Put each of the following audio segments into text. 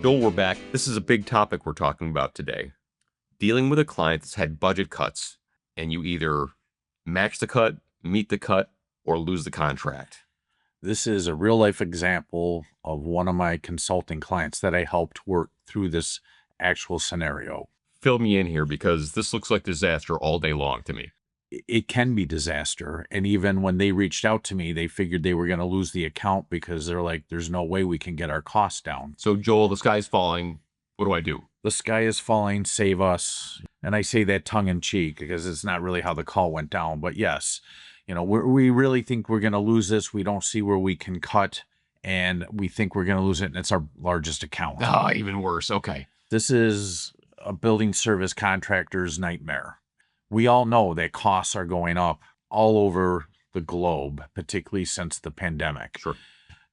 Joel, we're back. This is a big topic we're talking about today. Dealing with a client that's had budget cuts, and you either match the cut, meet the cut, or lose the contract. This is a real life example of one of my consulting clients that I helped work through this actual scenario. Fill me in here because this looks like disaster all day long to me. It can be disaster. And even when they reached out to me, they figured they were going to lose the account because they're like, there's no way we can get our costs down. So, Joel, the sky's falling. What do I do? The sky is falling, save us. And I say that tongue in cheek because it's not really how the call went down. But yes, we really think we're going to lose this. We don't see where we can cut, and we think we're going to lose it. And it's our largest account. Oh, even worse. Okay. This is a building service contractor's nightmare. We all know that costs are going up all over the globe, particularly since the pandemic. Sure.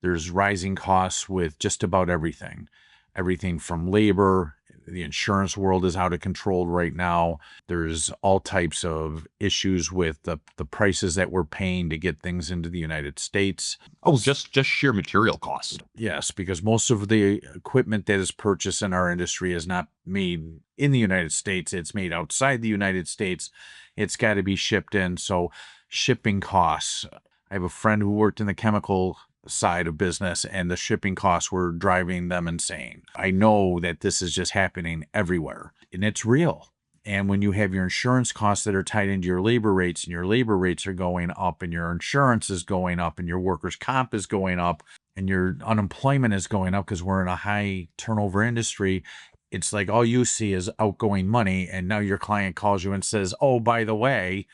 There's rising costs with just about everything. Everything from labor, the insurance world is out of control right now. There's all types of issues with the prices that we're paying to get things into the United States. Oh, just sheer material costs. Yes, because most of the equipment that is purchased in our industry is not made in the United States. It's made outside the United States. It's got to be shipped in. So shipping costs. I have a friend who worked in the chemical side of business, and the shipping costs were driving them insane. I know that this is just happening everywhere, and it's real. And when you have your insurance costs that are tied into your labor rates, and your labor rates are going up, and your insurance is going up, and your workers' comp is going up, and your unemployment is going up because we're in a high turnover industry, it's like all you see is outgoing money. And now your client calls you and says, oh, by the way,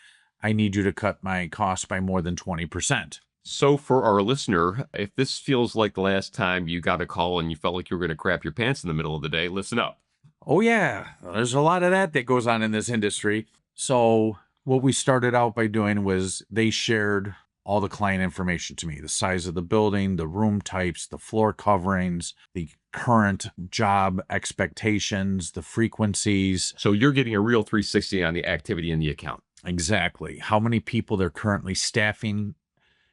I need you to cut my costs by more than 20%. So for our listener, if this feels like the last time you got a call and you felt like you were going to crap your pants in the middle of the day, listen up. Oh, yeah. There's a lot of that goes on in this industry. So what we started out by doing was they shared all the client information to me, the size of the building, the room types, the floor coverings, the current job expectations, the frequencies. So you're getting a real 360 on the activity in the account. Exactly. How many people they're currently staffing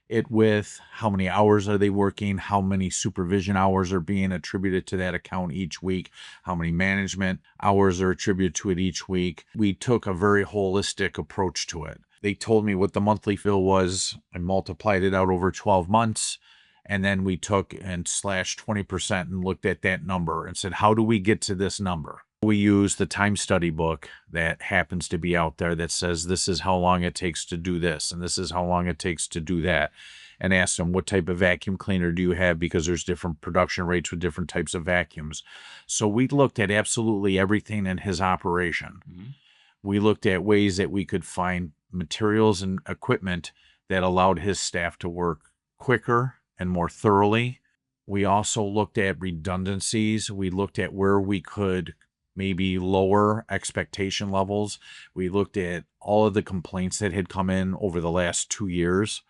it with, how many hours are they working, how many supervision hours are being attributed to that account each week, how many management hours are attributed to it each week. We took a very holistic approach to it. They told me what the monthly bill was. I multiplied it out over 12 months. And then we took and slashed 20% and looked at that number and said, how do we get to this number? We use the time study book that happens to be out there that says this is how long it takes to do this, and this is how long it takes to do that, and ask them what type of vacuum cleaner do you have, because there's different production rates with different types of vacuums. So we looked at absolutely everything in his operation. Mm-hmm. We looked at ways that we could find materials and equipment that allowed his staff to work quicker and more thoroughly. We also looked at redundancies. We looked at where we could maybe lower expectation levels. We looked at all of the complaints that had come in over the last 2 years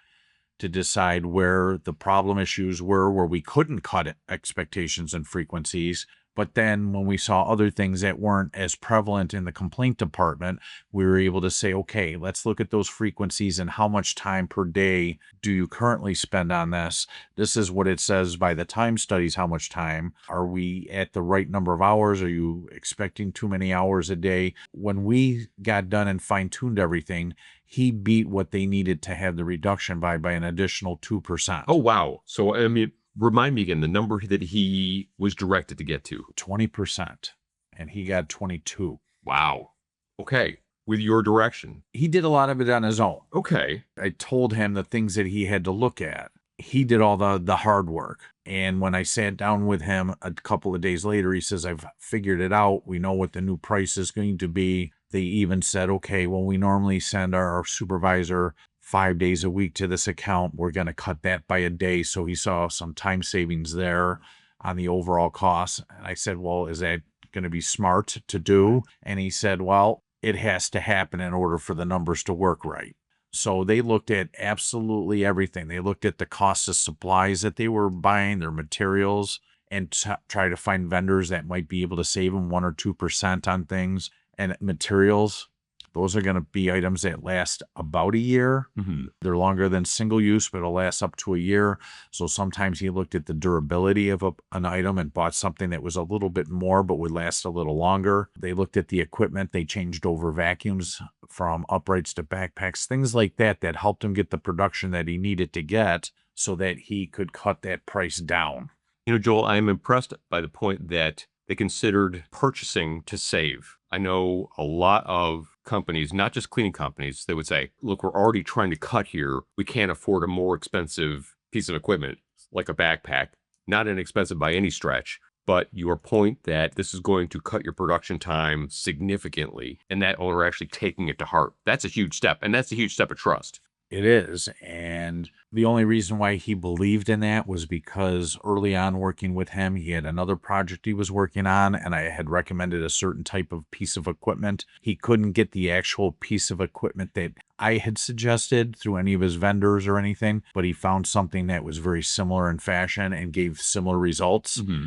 to decide where the problem issues were, where we couldn't cut expectations and frequencies. But then when we saw other things that weren't as prevalent in the complaint department, we were able to say, okay, let's look at those frequencies and how much time per day do you currently spend on this? This is what it says by the time studies, how much time. Are we at the right number of hours? Are you expecting too many hours a day? When we got done and fine-tuned everything, he beat what they needed to have the reduction by an additional 2%. Oh, wow. So, I mean, remind me again, the number that he was directed to get to. 20%. And he got 22. Wow. Okay. With your direction. He did a lot of it on his own. Okay. I told him the things that he had to look at. He did all the hard work. And when I sat down with him a couple of days later, he says, I've figured it out. We know what the new price is going to be. They even said, okay, well, we normally send our supervisor 5 days a week to this account. We're going to cut that by a day. So he saw some time savings there on the overall cost. And I said, well, is that going to be smart to do? And he said, well, it has to happen in order for the numbers to work right. So they looked at absolutely everything. They looked at the cost of supplies that they were buying, their materials, and try to find vendors that might be able to save them 1 or 2% on things and materials. Those are going to be items that last about a year. Mm-hmm. They're longer than single use, but it'll last up to a year. So sometimes he looked at the durability of an item and bought something that was a little bit more, but would last a little longer. They looked at the equipment. They changed over vacuums from uprights to backpacks, things like that, that helped him get the production that he needed to get so that he could cut that price down. Joel, I'm impressed by the point that they considered purchasing to save. I know a lot of companies, not just cleaning companies, they would say, look, we're already trying to cut here. We can't afford a more expensive piece of equipment like a backpack. Not inexpensive by any stretch, but your point that this is going to cut your production time significantly and that owner actually taking it to heart. That's a huge step, and that's a huge step of trust. It is. And the only reason why he believed in that was because early on working with him, he had another project he was working on, and I had recommended a certain type of piece of equipment. He couldn't get the actual piece of equipment that I had suggested through any of his vendors or anything, but he found something that was very similar in fashion and gave similar results. Mm-hmm.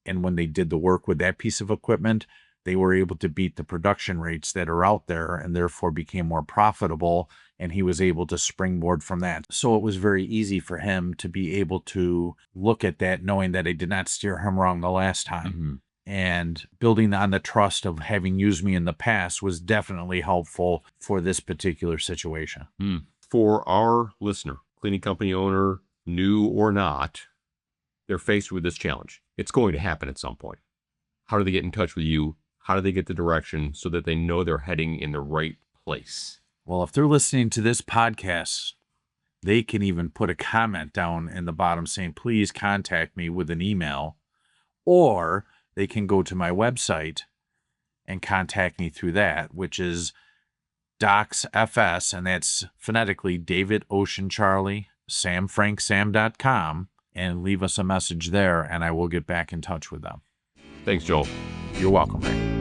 And when they did the work with that piece of equipment, they were able to beat the production rates that are out there and therefore became more profitable. And he was able to springboard from that. So it was very easy for him to be able to look at that, knowing that I did not steer him wrong the last time. Mm-hmm. And building on the trust of having used me in the past was definitely helpful for this particular situation. For our listener, cleaning company owner, new or not, they're faced with this challenge. It's going to happen at some point. How do they get in touch with you? How do they get the direction so that they know they're heading in the right place? Well, if they're listening to this podcast, they can even put a comment down in the bottom saying, please contact me with an email, or they can go to my website and contact me through that, which is DocsFS, and that's phonetically David Ocean Charlie, SamFrankSam.com, and leave us a message there, and I will get back in touch with them. Thanks, Joel. You're welcome, Ray.